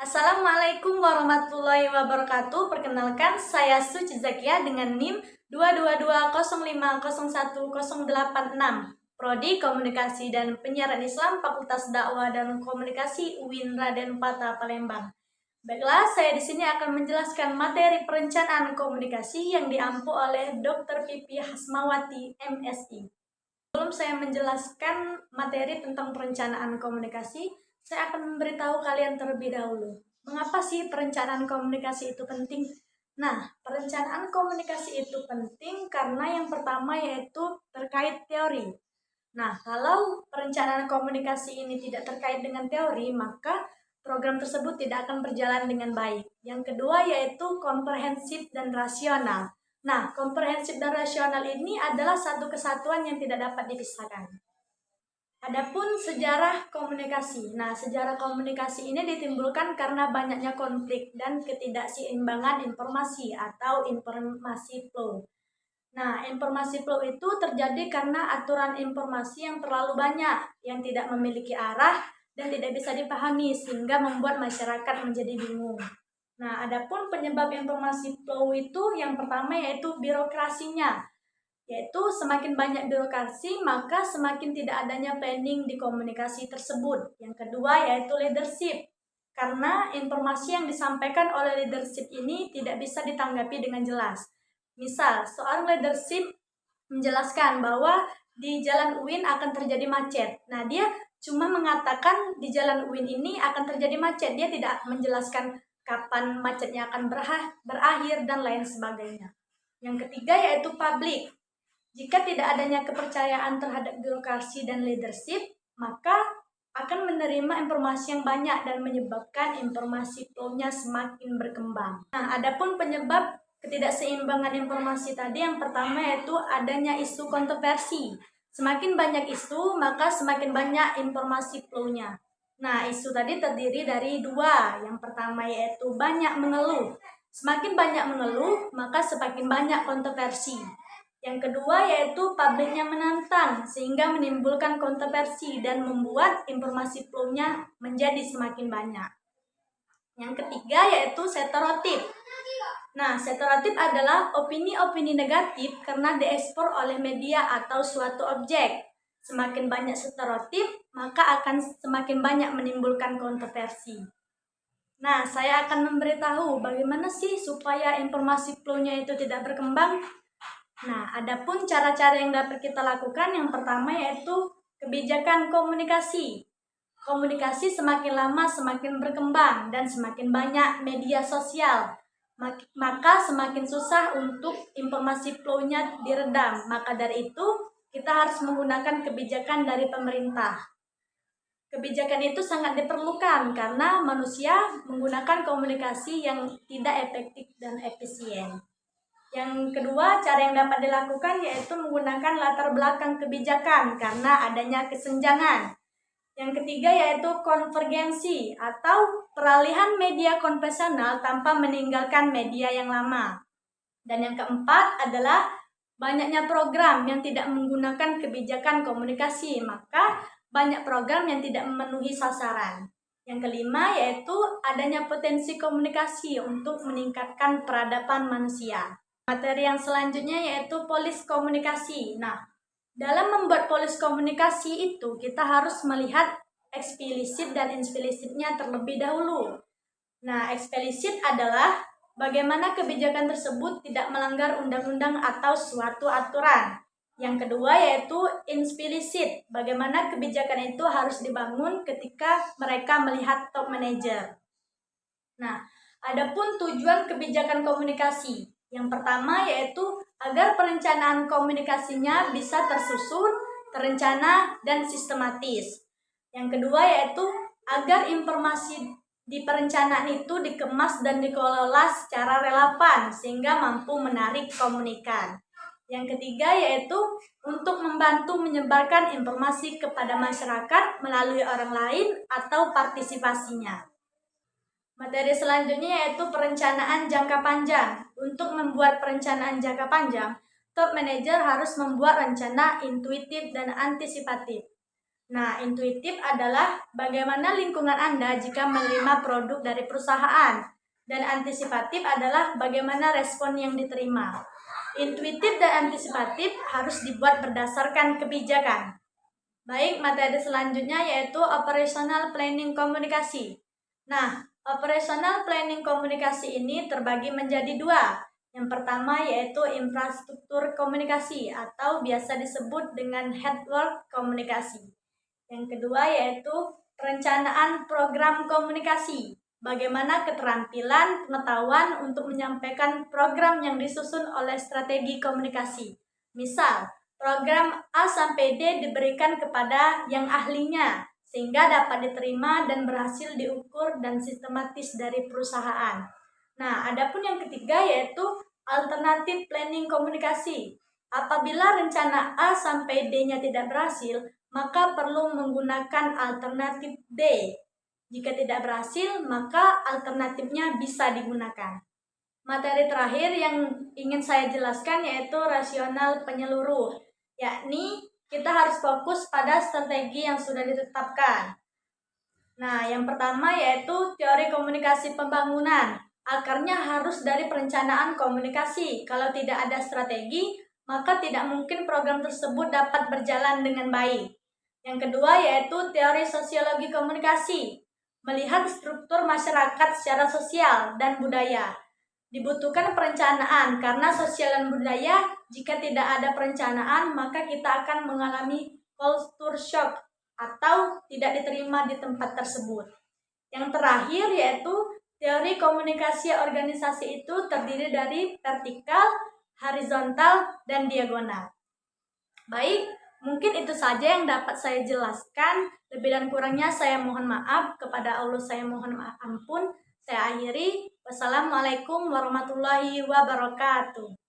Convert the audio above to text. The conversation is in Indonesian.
Assalamualaikum warahmatullahi wabarakatuh. Perkenalkan, saya Suci Zakia dengan NIM 22205010886. Prodi Komunikasi dan Penyiaran Islam Fakultas Dakwah dan Komunikasi UIN Raden Patah Palembang. Baiklah, saya di sini akan menjelaskan materi perencanaan komunikasi yang diampu oleh Dr. Pipi Hasmawati, MSI. Sebelum saya menjelaskan materi tentang perencanaan komunikasi, saya akan memberitahu kalian terlebih dahulu. Mengapa sih perencanaan komunikasi itu penting? Nah, perencanaan komunikasi itu penting karena yang pertama yaitu terkait teori. Nah, kalau perencanaan komunikasi ini tidak terkait dengan teori, maka program tersebut tidak akan berjalan dengan baik. Yang kedua yaitu komprehensif dan rasional. Nah, komprehensif dan rasional ini adalah satu kesatuan yang tidak dapat dipisahkan. Adapun sejarah komunikasi. Nah, sejarah komunikasi ini ditimbulkan karena banyaknya konflik dan ketidakseimbangan informasi atau informasi flow. Nah, informasi flow itu terjadi karena aturan informasi yang terlalu banyak, yang tidak memiliki arah dan tidak bisa dipahami sehingga membuat masyarakat menjadi bingung. Nah, adapun penyebab informasi flow itu yang pertama yaitu birokrasinya, yaitu semakin banyak birokrasi maka semakin tidak adanya planning di komunikasi tersebut. Yang kedua yaitu leadership, karena informasi yang disampaikan oleh leadership ini tidak bisa ditanggapi dengan jelas. Misal, seorang leadership menjelaskan bahwa di Jalan UIN akan terjadi macet. Nah, dia cuma mengatakan di Jalan UIN ini akan terjadi macet. Dia tidak menjelaskan kapan macetnya akan berakhir dan lain sebagainya. Yang ketiga yaitu publik. Jika tidak adanya kepercayaan terhadap birokrasi dan leadership, maka akan menerima informasi yang banyak dan menyebabkan informasi flow-nya semakin berkembang. Nah, adapun penyebab ketidakseimbangan informasi tadi yang pertama yaitu adanya isu kontroversi. Semakin banyak isu, maka semakin banyak informasi flow-nya. Nah, isu tadi terdiri dari dua. Yang pertama yaitu banyak mengeluh. Semakin banyak mengeluh, maka semakin banyak kontroversi. Yang kedua yaitu publiknya menantang, sehingga menimbulkan kontroversi dan membuat informasi flow-nya menjadi semakin banyak. Yang ketiga yaitu stereotip. Nah, stereotip adalah opini-opini negatif karena diekspor oleh media atau suatu objek. Semakin banyak stereotip, maka akan semakin banyak menimbulkan kontroversi. Nah, saya akan memberitahu bagaimana sih supaya informasi flow-nya itu tidak berkembang. Nah, adapun cara-cara yang dapat kita lakukan, yang pertama yaitu kebijakan komunikasi. Komunikasi semakin lama semakin berkembang dan semakin banyak media sosial, maka semakin susah untuk informasi flow-nya diredam. Maka dari itu, kita harus menggunakan kebijakan dari pemerintah. Kebijakan itu sangat diperlukan karena manusia menggunakan komunikasi yang tidak efektif dan efisien. Yang kedua, cara yang dapat dilakukan yaitu menggunakan latar belakang kebijakan karena adanya kesenjangan. Yang ketiga yaitu konvergensi atau peralihan media konvensional tanpa meninggalkan media yang lama. Dan yang keempat adalah banyaknya program yang tidak menggunakan kebijakan komunikasi, maka banyak program yang tidak memenuhi sasaran. Yang kelima yaitu adanya potensi komunikasi untuk meningkatkan peradaban manusia. Materi yang selanjutnya yaitu polis komunikasi. Nah, dalam membuat polis komunikasi itu kita harus melihat eksplisit dan implisitnya terlebih dahulu. Nah, eksplisit adalah bagaimana kebijakan tersebut tidak melanggar undang-undang atau suatu aturan. Yang kedua yaitu implisit, bagaimana kebijakan itu harus dibangun ketika mereka melihat top manager. Nah, adapun tujuan kebijakan komunikasi. Yang pertama yaitu agar perencanaan komunikasinya bisa tersusun, terencana, dan sistematis. Yang kedua yaitu agar informasi di perencanaan itu dikemas dan dikelola secara relevan sehingga mampu menarik komunikan. Yang ketiga yaitu untuk membantu menyebarkan informasi kepada masyarakat melalui orang lain atau partisipasinya. Materi selanjutnya yaitu perencanaan jangka panjang. Untuk membuat perencanaan jangka panjang, top manager harus membuat rencana intuitif dan antisipatif. Nah, intuitif adalah bagaimana lingkungan Anda jika menerima produk dari perusahaan. Dan antisipatif adalah bagaimana respon yang diterima. Intuitif dan antisipatif harus dibuat berdasarkan kebijakan. Baik, materi selanjutnya yaitu operational planning komunikasi. Nah, operational planning komunikasi ini terbagi menjadi dua. Yang pertama yaitu infrastruktur komunikasi atau biasa disebut dengan network komunikasi. Yang kedua yaitu perencanaan program komunikasi. Bagaimana keterampilan, pengetahuan untuk menyampaikan program yang disusun oleh strategi komunikasi. Misal, program A sampai D diberikan kepada yang ahlinya, sehingga dapat diterima dan berhasil diukur dan sistematis dari perusahaan. Nah, adapun yang ketiga yaitu alternatif planning komunikasi. Apabila rencana A sampai D-nya tidak berhasil, maka perlu menggunakan alternatif D. Jika tidak berhasil, maka alternatifnya bisa digunakan. Materi terakhir yang ingin saya jelaskan yaitu rasional penyeluruh, yakni kita harus fokus pada strategi yang sudah ditetapkan. Nah, yang pertama yaitu teori komunikasi pembangunan. Akarnya harus dari perencanaan komunikasi. Kalau tidak ada strategi, maka tidak mungkin program tersebut dapat berjalan dengan baik. Yang kedua yaitu teori sosiologi komunikasi. Melihat struktur masyarakat secara sosial dan budaya. Dibutuhkan perencanaan karena sosial dan budaya, jika tidak ada perencanaan, maka kita akan mengalami culture shock atau tidak diterima di tempat tersebut. Yang terakhir yaitu teori komunikasi organisasi itu terdiri dari vertikal, horizontal, dan diagonal. Baik, mungkin itu saja yang dapat saya jelaskan. Lebih dan kurangnya saya mohon maaf. Kepada Allah saya mohon ampun. Saya akhiri. Wassalamualaikum warahmatullahi wabarakatuh.